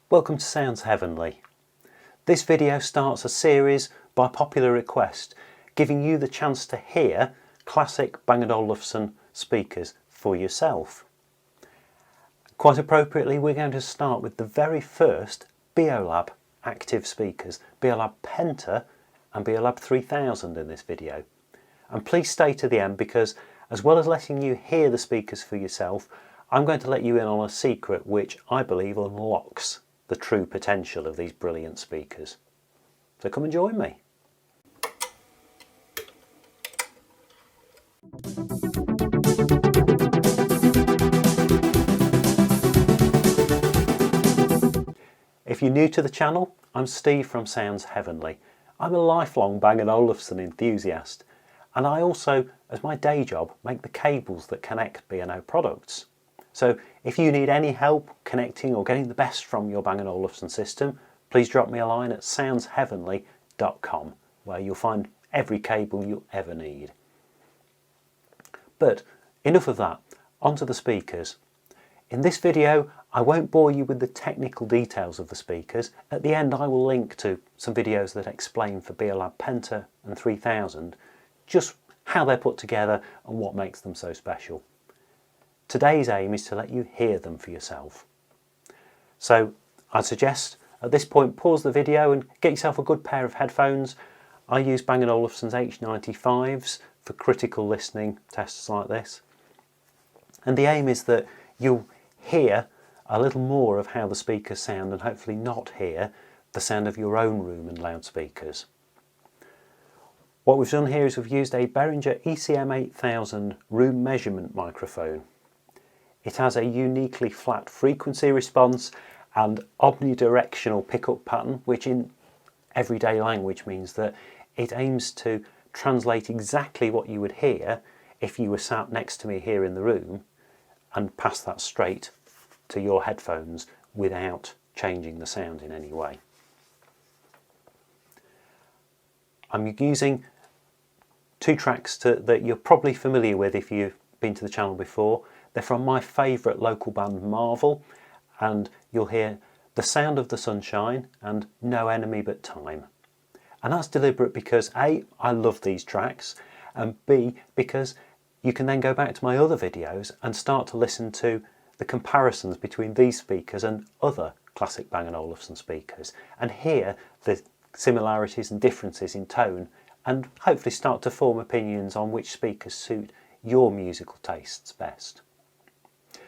Welcome to Sounds Heavenly. This video starts a series by popular request, giving you the chance to hear classic Bang Olufsen speakers for yourself. Quite appropriately, we're going to start with the very first Beolab active speakers, Beolab Penta and Beolab 3000 in this video. And please stay to the end because, as well as letting you hear the speakers for yourself, I'm going to let you in on a secret which I believe unlocks the true potential of these brilliant speakers. So come and join me. If you're new to the channel, I'm Steve from Sounds Heavenly. I'm a lifelong Bang Olufsen enthusiast, and I also, as my day job, make the cables that connect B&O products. So if you need any help connecting or getting the best from your Bang Olufsen system, please drop me a line at soundsheavenly.com, where you'll find every cable you'll ever need. But enough of that, onto the speakers. In this video, I won't bore you with the technical details of the speakers. At the end, I will link to some videos that explain for Beolab Penta and 3000 just how they're put together and what makes them so special. Today's aim is to let you hear them for yourself. So I'd suggest at this point pause the video and get yourself a good pair of headphones. I use Bang & Olufsen's H95s for critical listening tests like this. And the aim is that you'll hear a little more of how the speakers sound and hopefully not hear the sound of your own room and loudspeakers. What we've done here is we've used a Behringer ECM 8000 room measurement microphone. It has a uniquely flat frequency response and omnidirectional pickup pattern, which in everyday language means that it aims to translate exactly what you would hear if you were sat next to me here in the room and pass that straight to your headphones without changing the sound in any way. I'm using two tracks that you're probably familiar with if you've been to the channel before. They're from my favourite local band Marvel, and you'll hear The Sound of the Sunshine and No Enemy But Time. And that's deliberate because A, I love these tracks, and B, because you can then go back to my other videos and start to listen to the comparisons between these speakers and other classic Bang & Olufsen speakers and hear the similarities and differences in tone and hopefully start to form opinions on which speakers suit your musical tastes best.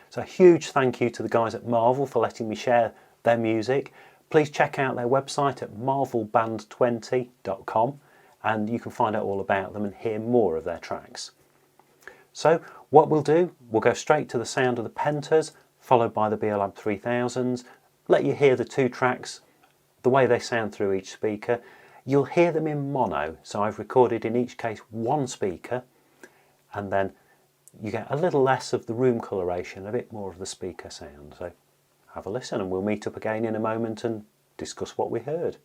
So a huge thank you to the guys at Marvel for letting me share their music. Please check out their website at marvelband20.com and you can find out all about them and hear more of their tracks. So what we'll do, we'll go straight to the sound of the Pentas, followed by the Beolab 3000s, let you hear the two tracks, the way they sound through each speaker. You'll hear them in mono, so I've recorded in each case one speaker, and then you get a little less of the room coloration, a bit more of the speaker sound. So have a listen and we'll meet up again in a moment and discuss what we heard.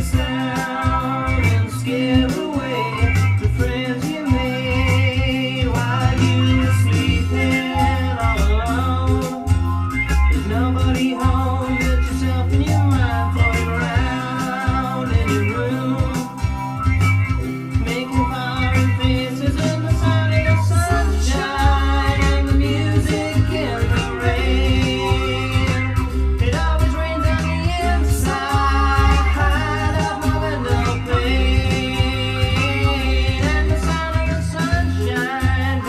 sound and scare away the friends you made while you were sleeping all alone. There's nobody home but yourself and your mind floating around in your room, making fiery faces in the sun and the sunshine and the music and the rain. It always rains on the inside of my window pane, and the sound of the sunshine.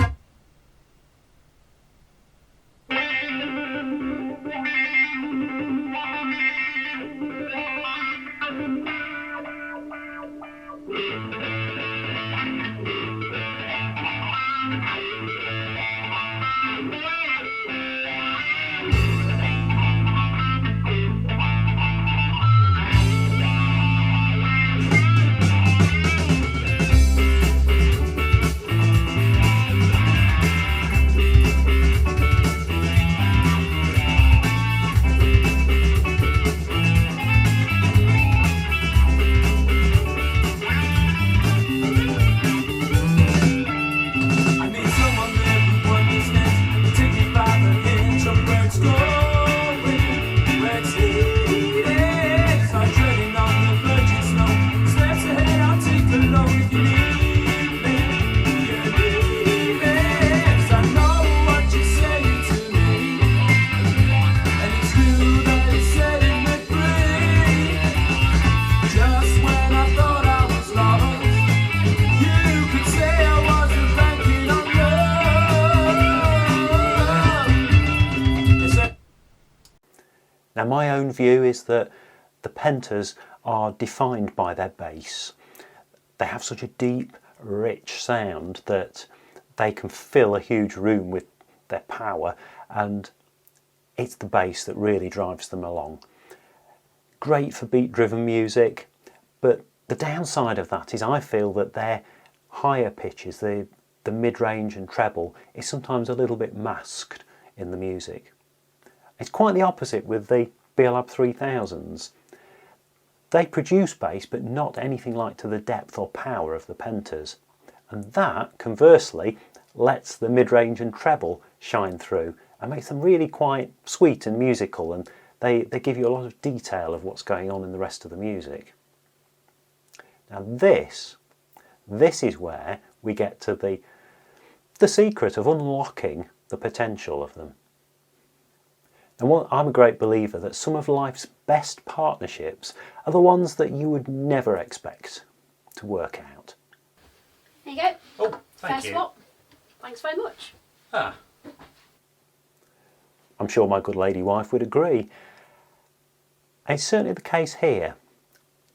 I need someone there who understands. Take me by the hand, show me where it's going, where it's leading. Start treading on the virgin snow. Steps ahead, I'll take the load if you need me. You need me. 'Cause I know what you're saying to me, and it's you that is setting me free. Just when I thought I was lost, you could say I wasn't banking on love. Is that Now my own view is that the Pentas are defined by their bass. They have such a deep, rich sound that they can fill a huge room with their power, and it's the bass that really drives them along. Great for beat-driven music, but the downside of that is I feel that their higher pitches, the mid-range and treble, is sometimes a little bit masked in the music. It's quite the opposite with the Beolab 3000s. They produce bass, but not anything like to the depth or power of the Pentas. And that, conversely, lets the mid-range and treble shine through and makes them really quite sweet and musical, and they give you a lot of detail of what's going on in the rest of the music. Now this is where we get to the secret of unlocking the potential of them. And I'm a great believer that some of life's best partnerships are the ones that you would never expect to work out. There you go. Oh, thank Fair you. swap. Thanks very much. Ah. I'm sure my good lady wife would agree. It's certainly the case here.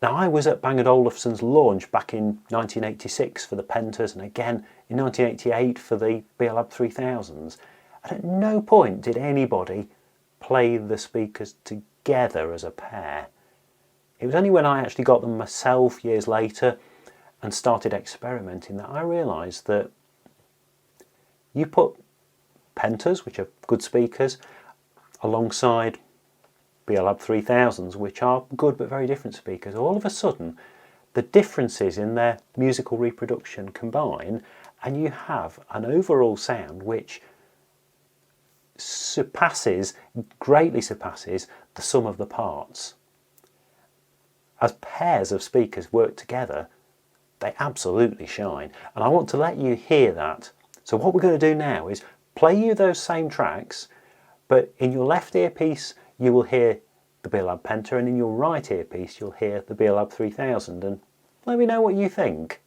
Now, I was at Bang Olufsen's launch back in 1986 for the Pentas, and again in 1988 for the Beolab 3000s. And at no point did anybody play the speakers together as a pair. It was only when I actually got them myself years later and started experimenting that I realised that you put Pentas, which are good speakers, alongside Beolab 3000s, which are good but very different speakers, all of a sudden the differences in their musical reproduction combine and you have an overall sound which greatly surpasses the sum of the parts. As pairs of speakers work together, they absolutely shine, and I want to let you hear that. So what we're going to do now is play you those same tracks, but in your left earpiece you will hear the Beolab Penta, and in your right earpiece you'll hear the Beolab 3000, and let me know what you think.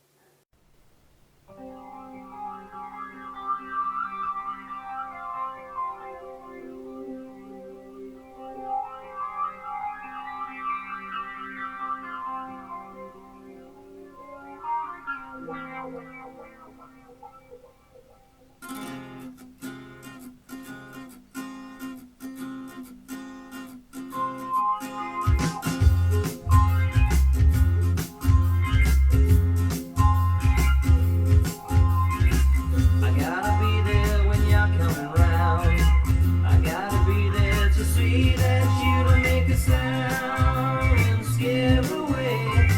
See that you don't make a sound and scare away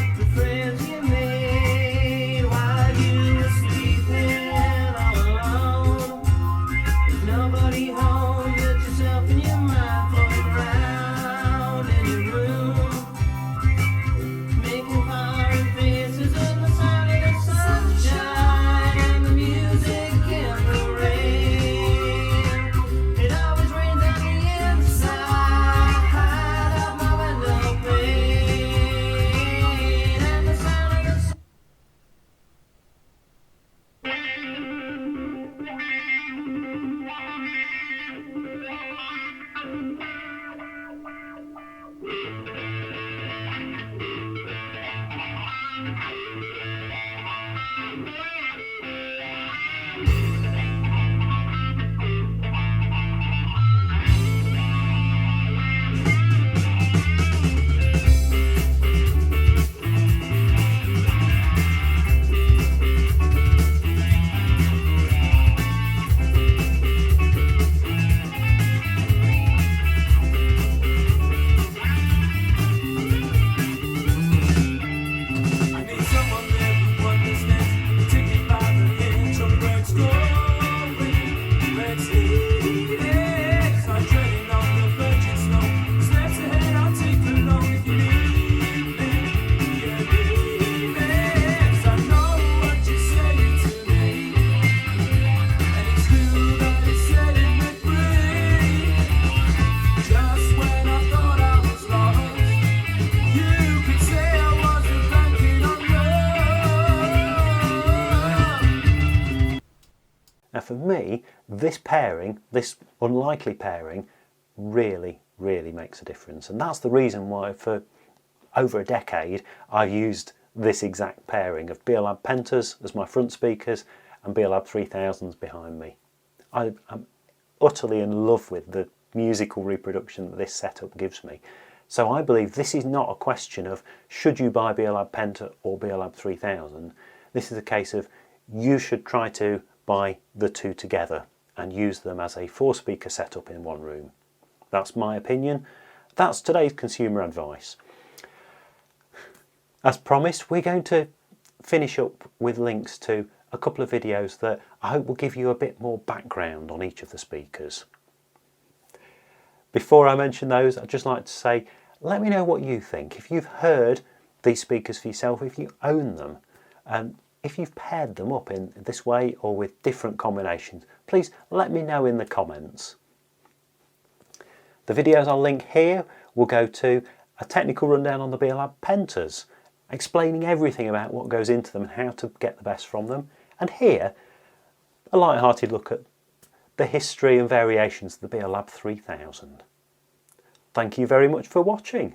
for me, this pairing, this unlikely pairing, really makes a difference. And that's the reason why for over a decade I've used this exact pairing of Beolab Pentas as my front speakers and Beolab 3000s behind me. I'm utterly in love with the musical reproduction that this setup gives me. So I believe this is not a question of should you buy Beolab Penta or Beolab 3000. This is a case of you should try to buy the two together and use them as a 4-speaker setup in one room. That's my opinion. That's today's consumer advice. As promised, we're going to finish up with links to a couple of videos that I hope will give you a bit more background on each of the speakers. Before I mention those, I'd just like to say, let me know what you think. If you've heard these speakers for yourself, if you own them, if you've paired them up in this way or with different combinations, please let me know in the comments. The videos I'll link here will go to a technical rundown on the Beolab Pentas, explaining everything about what goes into them and how to get the best from them. And here, a light-hearted look at the history and variations of the Beolab 3000. Thank you very much for watching.